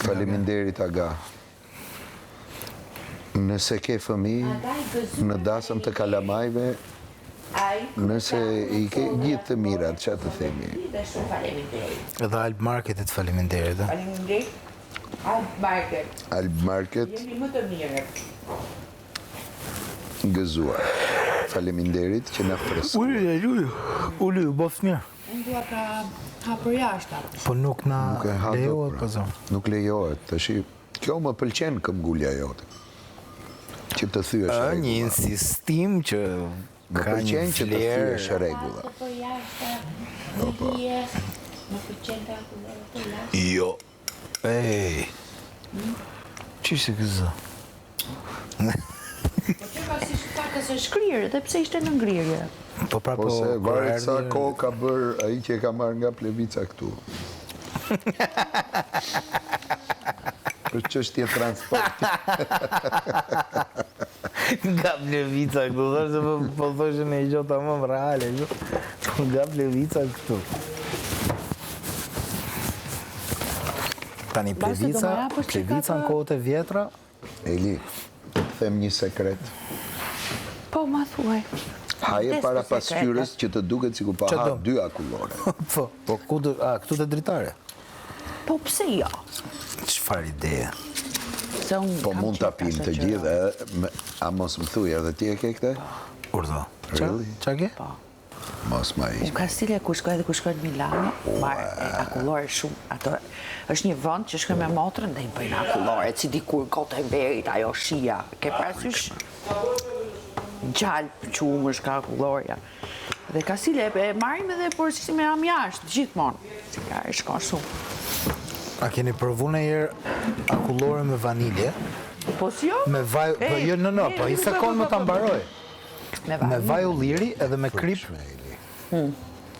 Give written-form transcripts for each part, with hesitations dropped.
Faleminderit Aga. Nëse ke fëmijë, në dasëm të kalamajve, nëse i ke gjithë të mirat, që të themi. Edhe Alb Marketit faleminderit. Faleminderit. Alb Market. Alb Market. Jeni më të mirë. Gëzuar. Faleminderit që na fresk. Uli, bof mirë. Unë dua ka hapër jashtë. Po nuk na lejohet, po zonë. Nuk lejohet, tash kjo më pëlqen këmbgulja jote. Që të thyesh rregulla. Një insistim që Më ka një pëlqen që të flerë. thyesh rregulla. Hapër jashtë. Në hije. Më pëlqen ka kulorë të jashtë. Jo. Ej. Ç'ishte këza? Po që ka si shpakës e shkrirë, dhe pse ishte në ngrirje? Po pra po. Ose varet sa kohë ka bërë ai që e ka marrë nga Plevica këtu. Për çështje transporti. Nga Plevica këtu, thashtë po thoshe në i gjota më reale, nga Plevica këtu. Tani Plevica në kohët e vjetra. Eli, të them një sekret. Po, ma thuaj. Haje para pasqyrës që të duket sikur pa ha 2 akullore. Po, këtu të dritare? Po, pse jo? Çfarë ideje? Po mund ta pim të gjithë, a mos më thuj, edhe ti e ke këtë? Urdo. Really? Qa ke? Po. Mos ma Unë ishme. ka stile ku shkoj dhe ku shkoj në Milano, marrë akullore shumë. Ato është një vend që shkoj me motrën dhe i bëjnë akullore, si dikur kota e verit, ajo shia. Ke parasysh? Gjallë qumë është ka akulloreja. Dhe ka stile e marrim edhe por si me am jashtë, gjithmonë. Si ka e shkon shumë. A keni provu në herë akullore me vanilje? Po si jo? Me vaj... Po jo, po i sekon më ta mbaroj. Me vaj ulliri edhe me krip.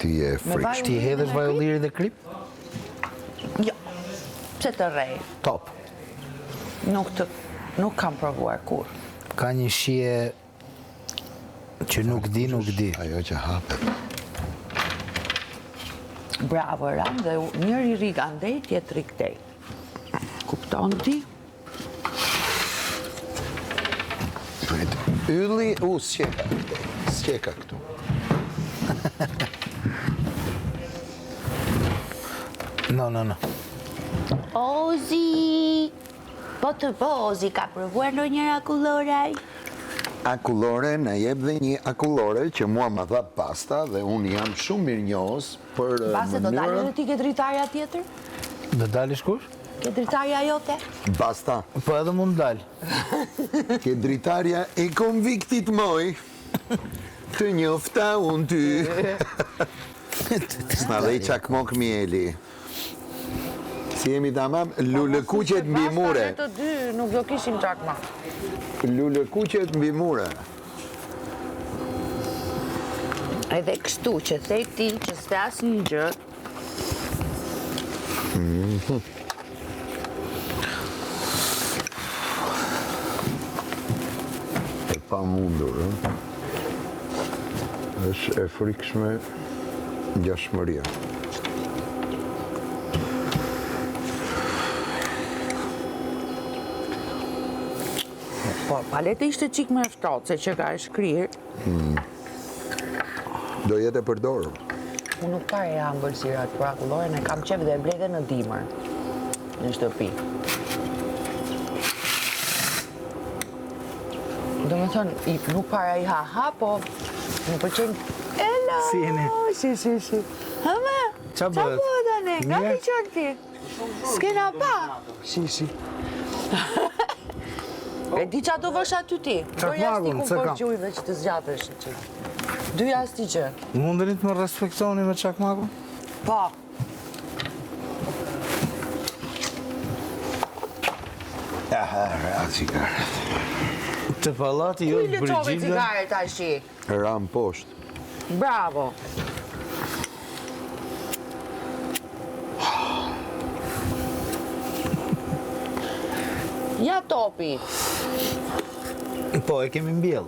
Ti e friksh. Ti hedhesh vaj ulliri dhe krip? Jo, pse të rej. Top. Nuk kam provuar kur. Ka një shije që nuk di. Ajo që hapet. Bravo, Ram, dhe njëri rik andej, tjetëri këtej. Kupton ti? Ylli, s'qeka këtu. No. Ozi! Po të Ozi, ka provuar në njëra akulloraj? Akullore na jep dhe një akullore që mua ma dha pasta dhe unë jam shumë mirënjohës për Base, do dalë dhe ti ke dritarja tjetër? Do dalish kush? Ke dritarja jote? Basta, Po edhe mund dal. ke dritarja e konviktit moj. Të njofta unë ty. S'na dhe i çakmok mieli. Si jemi tamam, lulekuqet mbi mure. Basta, ne të dy nuk do kishim çakma. Lulekuqet mbi mure. Edhe kështu që thej ti që s'tas një gjë. E pa mundur, është e frikshme ngjashmëria. Po, palete ishte qik me ftohtë, se që ka e shkrirë. Do jetë e përdorur. Unë nuk pare jam bëlsirat për akulloren, e kam qef dhe e blede në dimër, në shtëpi. Do me thonë, nuk para i ha, po më përqenë, hello! Si jeni? Si. Hëme, Qa bëhet? Ane, nga Mirë. ki qënë ti? S'kena pa? Si. E di qa do vësh aty ti? Çakmakun, se kam. Gjujve që të zgjatësh në qëtë. Dyja s'ti që. Mundeni të më respektoni me çakmakun? Po. Cigaret. Të pallati jo Kuj të lëtove Brigjida. cigaret ashi? Ram poshtë. Bravo. Ja topi. Po, e kemi mbjell.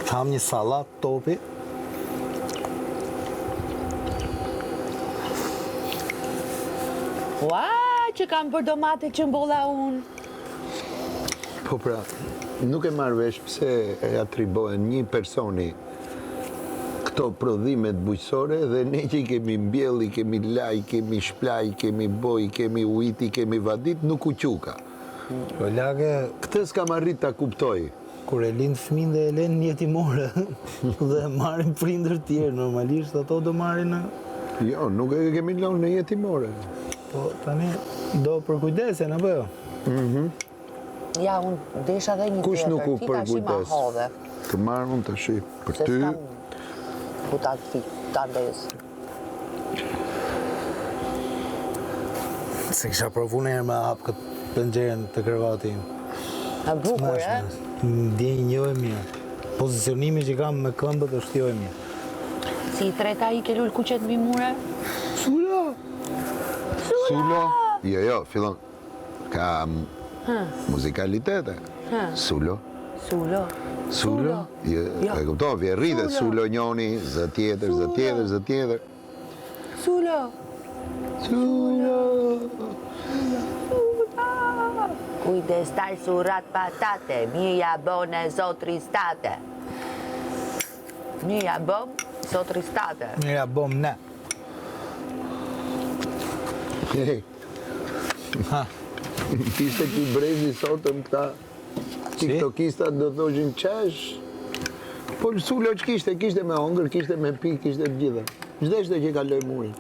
Kam një sallat topi. Ua, që kam për domate që mbolla unë. Po pra, nuk e marrë vesh pse e atribohen një personi këto prodhimet bujqësore dhe ne që i kemi mbjell, i kemi laj, kemi shplaj, kemi boj, kemi ujit, kemi vadit, nuk u quka. Po lage, Këtë s'kam arrit ta kuptoj. kur e lind fëmin dhe e len jetimore dhe marrin prindër tjerë, normalisht ato do marrin në... Jo, nuk e kemi lënë në jetimore. Po tani do për kujdesen, apo jo? Ja, unë desha dhe një Kush tjetër, nuk u ti tash i ma përkujdes? hodhe. Të marrë unë të shi për Se ty. s'kam ku ta desë. Se kisha provu në herë me hap këtë pëngjerën të krevatin. E bukur, e? Ndjenjë një e mirë. Pozicionimi që kam me këmbët është jo e mirë. Si i treta i ke lull kuqet mbi mure? Sulo! Sulo? Jo, fillon. Ka muzikalitete. Sulo. Sulo. Sulo? Jo, e kupton, vje rritet. Sulo njoni, zë tjetër, zë tjetër, zë tjetër. Sulo. Sulo! Kujdes taj surat patate, mija bone zotristate. Mija bom zotristate. Mira, bom ne. Hey, Ha, kishte ki brezi sotëm këta tiktokistat do thoshin qesh. Po Sulo që kishte me hongër, kishte me pi, kishte të gjitha. Çdo që kaloj muri.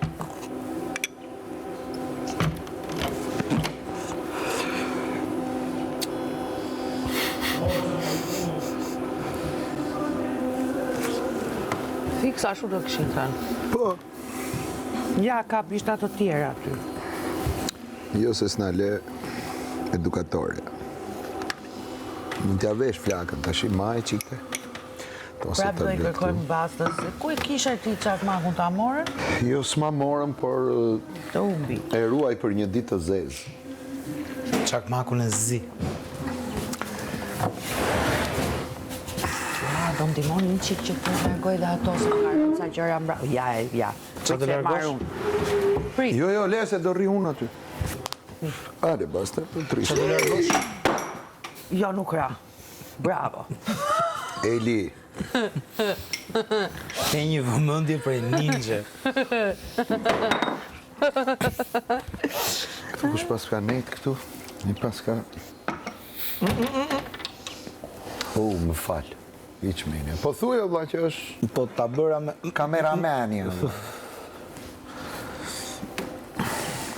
Fiksa shu do këshin thënë. Po, Ja, ka pishtat të tjera aty. jo se s'na le edukatore. Mund t'ja vesh flakën, tash i maj qikte. Prap do i kërkojmë bastës. Ku e kisha ti çakmakun ta morën? Jo s'ma morëm, por Të umbi. e ruaj për një ditë të zezë. çakmakun e zi. Do më dimoni një qik që të largoj dhe ato s'ka harën sa gjëra mbra. Ja. Qa të largosh? Prit. Jo, lese, do rri unë aty. Are, basta, për Qa trisht. të largosh? Jo, nuk ra. Bravo. Eli, Ke një vëmendje prej ninja. kush pas ka nejt këtu? Një pas ka... Më falë. Iq mene. Po thuj, valla, që është Po ta bëra me... kameramani.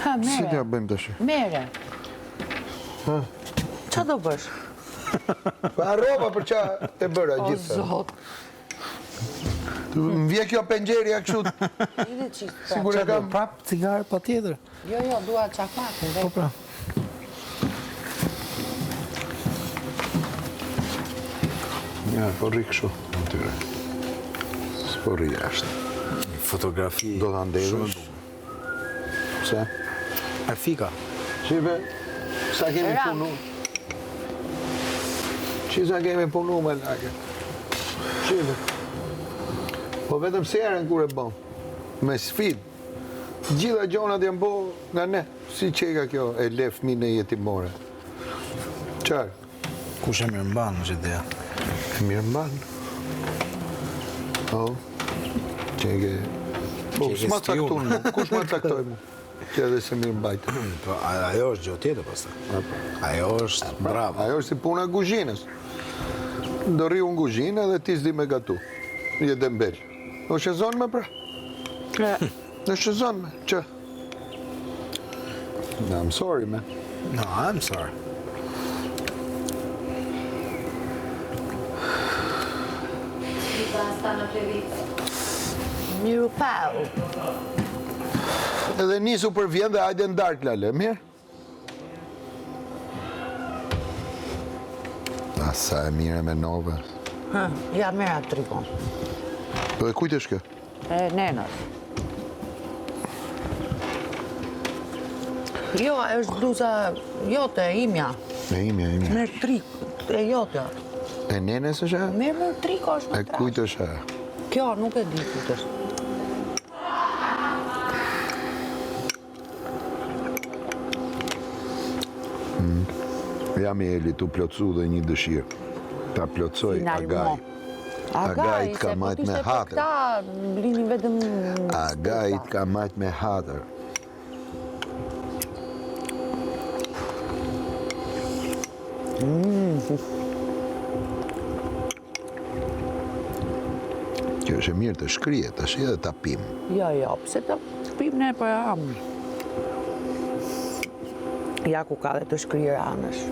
Ha, Si t'ja mere. bëjmë të shi? Mere. Qa do bësh? Pa roba për qa e bëra O, gjithë. zot. Më vje kjo pengjerja kështu, Idi qik. sigur e kam. Prap cigarë pa tjetër. Jo, dua çakmakun. Po pra. Ja, po rri kështu në tyre. S'po rri jashtë. Fotografi. Do t'a ndezësh. Pse? E fika. Shive, sa kemi Ram. punu? Sa kemi punu me lake? Shive. Po vetëm serën kur e bëm. Me sfid. Gjitha gjonat janë bo nga ne. Si qeka kjo e le fëmijë në jetimore. Qarë? Kush e mirë mban është ideja. E mirë mban. O, qeke... Po, Qeke s'ma stjum. caktun mu. Kush ma caktoj mu? Që edhe se mirë mbajtë. Po ajo është gjë tjetër pastaj. Ajo është bravo. Ajo është si puna e kuzhinës. Do rri unë kuzhinë edhe ti s'di me gatu. Je dembel. O shezon me pra? Në shezon me, që? No, I'm sorry, man. No, I'm sorry. Miru pau. Edhe nisu për vjen dhe hajde ndark, lale, mirë? Sa e mire me nove. Ja, mera trikon. Po e kujt është kjo? E nenës. Jo, është bluza jote, imja. E imja. Me trik, e jote. E nenes është e? Me triko është E me trash. kujt është e? Kjo, nuk e di kujt është. Jam i Eli, tu plotsu dhe një dëshirë. Ta plotsoj Agaj. Agaj ka majt me hatër. Këta blini vetëm... Agaj ka majt me hatër. Kjo është e mirë të shkrihet, tash edhe ta pim. Jo, pse të pim ne për am. Ja ku ka dhe të shkrirë anësh.